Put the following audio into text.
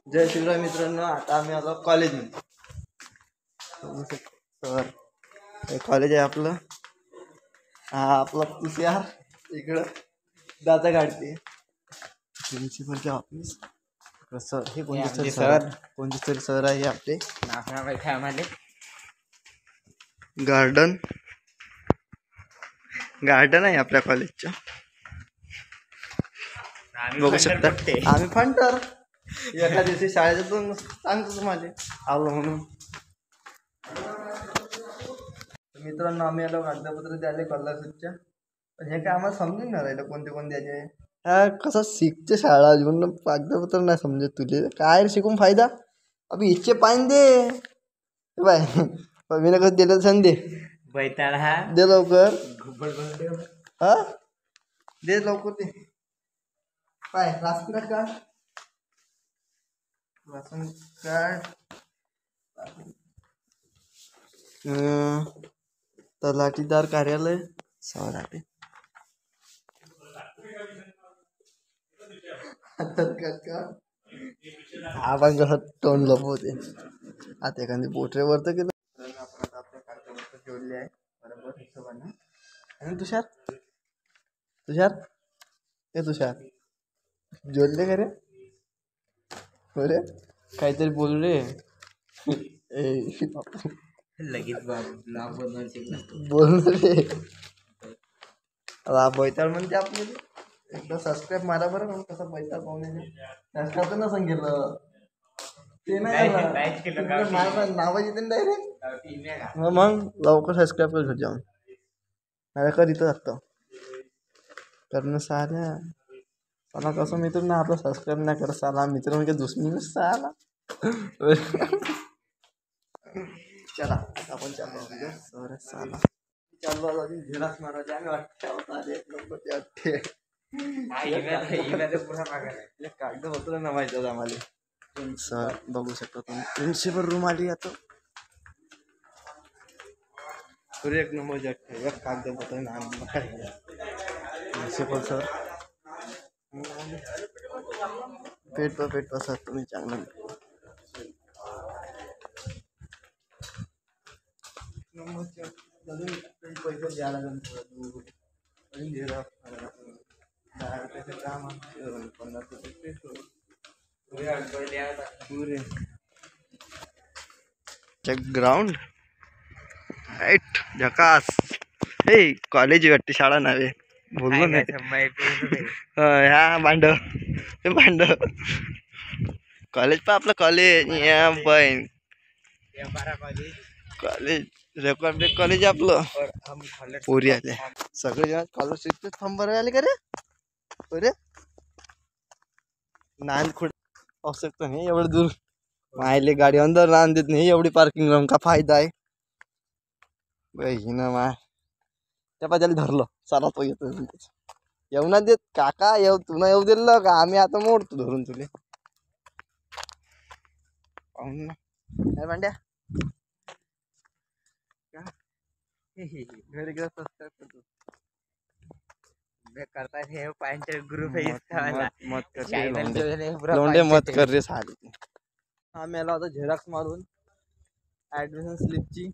जय शिवराय मित्रांनो, आता आम्ही आलो कॉलेजमध्ये. सर हे कॉलेज आहे आपलं. हा आपला PCR इकडं दादा काढते. प्रिन्सिपलचे ऑफिस. सर हे कोणते सर कोणते तरी सर आहे आपले. गार्डन आहे आपल्या कॉलेजचं. बघू शकता आम्ही फंटर एका दिवशी शाळेतून सांगतो तुम्हाला आलो म्हणून. मित्रांनो आम्ही आलो कागदपत्र द्यायला स्कॉलरशिपच्या. पण हे काय आम्हाला समजून नाही राहिलं कोणते द्यायचे. हा कसं शिकते शाळा म्हणून कागदपत्र नाही समजत तुले. काय शिकून फायदा. अभि इच्छे पाहिजे दे बाय. मी ना कसं दिलं सांग दे दे लवकर. हा दे लवकर दे. काय राशन कार्ड तलाठीदार कार्यालय सवराटे. आपण कसं तोंड लपवते. आता एखादी पोटरेवर तर केलं. आपण आता आपल्या कागदपत्र जोडले आहे बरोबर हिशोबाने. आणि तुषार तुषार जोडले का रे. अरे काहीतरी बोल रे. लगेच बोल रे. बैताळ म्हणते आपल्याला. एकदा सबस्क्राईब मारा बरं. मग कसं बैताळ पाहुणे सबस्क्राईब तर नसं केलं ते नाही नाव येते डायरेक्ट. मग लवकर सबस्क्राईब कर घर जाऊन. माझ्या कर इथं जातं करणं साऱ्या मला कसं मित्र ना आपलं सबस्क्राईब नाही करत साला. मित्र म्हणजे दुश्मन साला. चला आपण चालू साला चालू अजून झेराक्स मारायचे. आम्ही कागदपत्र ना माहिती होतं आम्हाला. सर बघू शकता तुम्ही प्रिन्सिपल रूम आली आता. एक नंबर जगते एक कागदपत्र ना प्रिन्सिपल सर. पेट सर तुम्ही चांगलं पैसे द्यायला लागेल. काम 50 रुपये ग्राउंड राईट झकास. हे कॉलेज वाटते शाळा नावे बोललो नाही. ह्या भांड कॉलेज पा आपलं कॉलेज या पण कॉलेज रेकॉर्ड कॉलेज आपलं. पोरी आले सगळे जण स्कॉलरशिपचे फॉर्म भरायला आले का रे. अरे नांद आवश्यकता नाही एवढं दूर. मायले गाडी अंदर राहून देत नाही. एवढी पार्किंग राहून का फायदा आहे. ना माय त्या पाहिजे धरलं चाला तो येतो. येऊ ना देत काका येऊ तू ना येऊ दिलं का. आम्ही आता मोडतो धरून तुले पाहून ना काय भांड्या. घरी गेला करतात हे पायांचे ग्रुप मत कर रे साली. आम्ही आला होता झेरॉक्स मारून ऍडमिशन स्लिपची.